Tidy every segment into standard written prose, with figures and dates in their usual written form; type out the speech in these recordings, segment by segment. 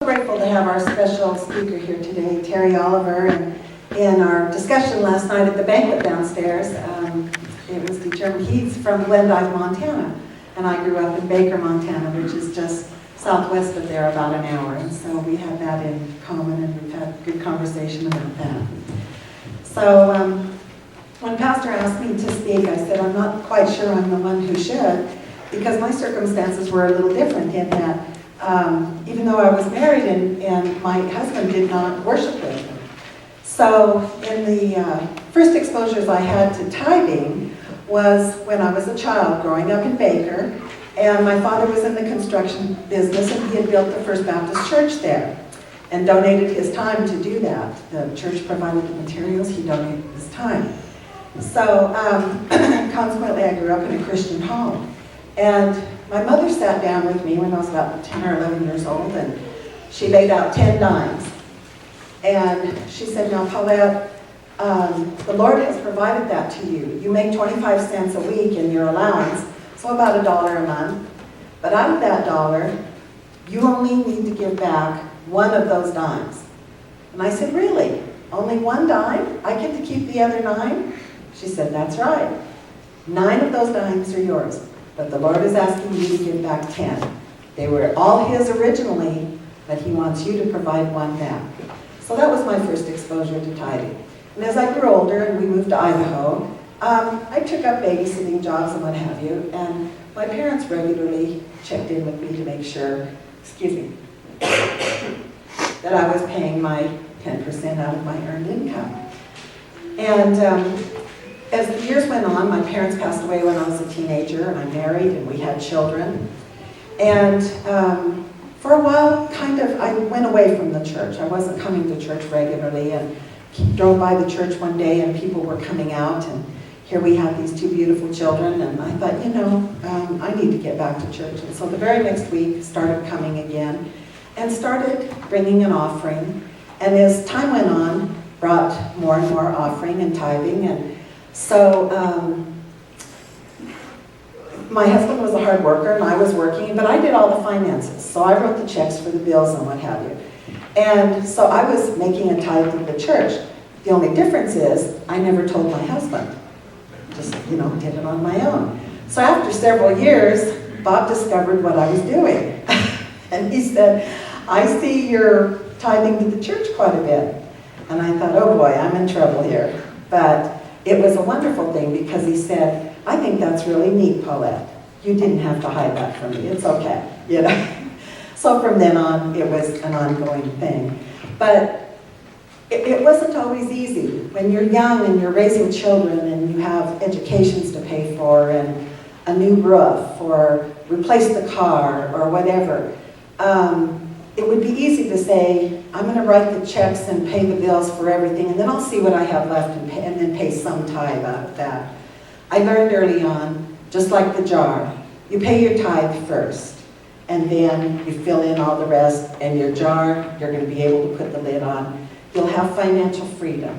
Grateful to have our special speaker here today, Terry Oliver, and in our discussion last night at the banquet downstairs, it was determined he's from Glendive, Montana, and I grew up in Baker, Montana, which is just southwest of there, about an hour, and so we have that in common, and we've had good conversation about that. So when Pastor asked me to speak, I said I'm not quite sure I'm the one who should, because my circumstances were a little different in that even though I was married and my husband did not worship with me. So in the first exposures I had to tithing was when I was a child growing up in Baker, and my father was in the construction business and he had built the First Baptist Church there and donated his time to do that. The church provided the materials, he donated his time. So consequently I grew up in a Christian home. And my mother sat down with me when I was about 10 or 11 years old, and she laid out 10 dimes. And she said, now Paulette, the Lord has provided that to you. You make 25 cents a week in your allowance, so about $1 a month. But out of that $1, you only need to give back one of those dimes. And I said, really? Only one dime? I get to keep the other 9? She said, that's right. 9 of those dimes are yours. But the Lord is asking you to give back 10. They were all His originally, but He wants you to provide 1 back. So that was my first exposure to tithing. And as I grew older and we moved to Idaho, I took up babysitting jobs and what have you, and my parents regularly checked in with me to make sure, that I was paying my 10% out of my earned income. And as the years went on, my parents passed away when I was a teenager, and I married, and we had children. And for a while, I went away from the church. I wasn't coming to church regularly, and drove by the church one day, and people were coming out, and here we had these 2 beautiful children, and I thought, I need to get back to church. And so the very next week, started coming again, and started bringing an offering. And as time went on, brought more and more offering and tithing, and so my husband was a hard worker and I was working, but I did all the finances. So I wrote the checks for the bills and what have you. And so I was making a tithe to the church. The only difference is I never told my husband. Just, did it on my own. So after several years, Bob discovered what I was doing. And he said, I see you're tithing to the church quite a bit. And I thought, oh boy, I'm in trouble here. But it was a wonderful thing because he said, I think that's really neat, Paulette. You didn't have to hide that from me. It's okay, So from then on, it was an ongoing thing. But it wasn't always easy. When you're young and you're raising children and you have educations to pay for and a new roof or replace the car or whatever, it would be easy to say, I'm going to write the checks and pay the bills for everything, and then I'll see what I have left and then pay some tithe out of that. I learned early on, just like the jar, you pay your tithe first, and then you fill in all the rest, and your jar, you're going to be able to put the lid on. You'll have financial freedom.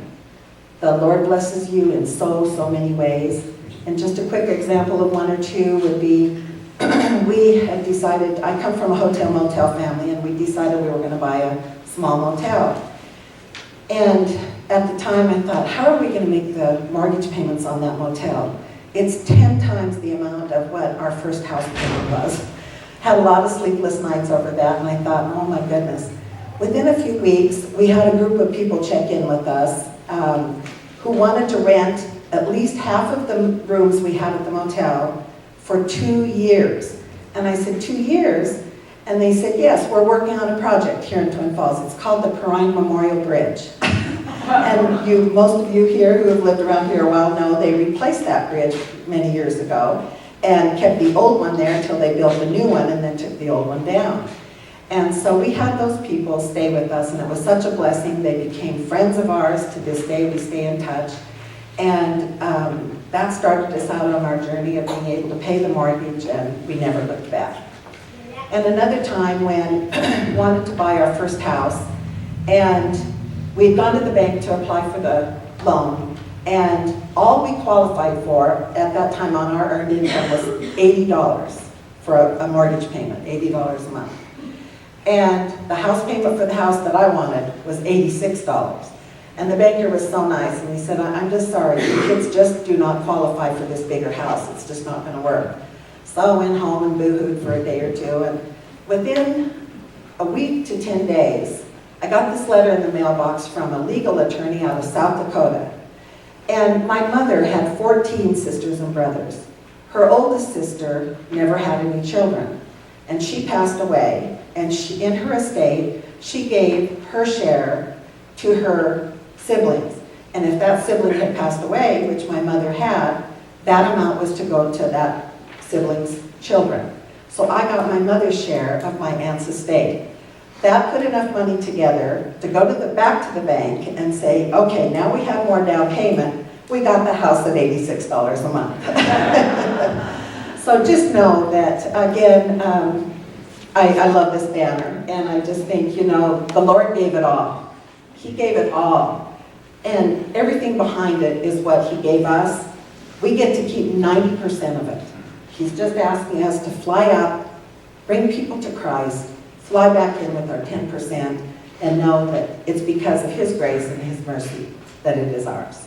The Lord blesses you in so many ways. And just a quick example of 1 or 2 would be, we had decided, I come from a hotel-motel family, and we decided we were going to buy a small motel. And at the time I thought, how are we going to make the mortgage payments on that motel? It's 10 times the amount of what our first house payment was. Had a lot of sleepless nights over that, and I thought, oh my goodness. Within a few weeks, we had a group of people check in with us who wanted to rent at least half of the rooms we had at the motel for 2 years. And I said, 2 years? And they said, yes, we're working on a project here in Twin Falls. It's called the Perrine Memorial Bridge. And most of you here who have lived around here a while know they replaced that bridge many years ago and kept the old one there until they built a new one and then took the old one down. And so we had those people stay with us, and it was such a blessing. They became friends of ours. To this day, we stay in touch. And that started us out on our journey of being able to pay the mortgage, and we never looked back. And another time when we wanted to buy our first house, and we had gone to the bank to apply for the loan, and all we qualified for at that time on our earned income was $80 for a mortgage payment, $80 a month. And the house payment for the house that I wanted was $86. And the banker was so nice, and he said, I'm just sorry, the kids just do not qualify for this bigger house. It's just not going to work. So I went home and boo-hooed for a day or two, and within a week to 10 days, I got this letter in the mailbox from a legal attorney out of South Dakota. And my mother had 14 sisters and brothers. Her oldest sister never had any children, and she passed away. And in her estate, she gave her share to her siblings. And if that sibling had passed away, which my mother had, that amount was to go to that sibling's children. So I got my mother's share of my aunt's estate. That put enough money together to go back to the bank and say, okay, now we have more down payment. We got the house at $86 a month. So just know that, again, I love this banner, and I just think, the Lord gave it all. He gave it all. And everything behind it is what He gave us. We get to keep 90% of it. He's just asking us to fly up, bring people to Christ, fly back in with our 10%, and know that it's because of His grace and His mercy that it is ours.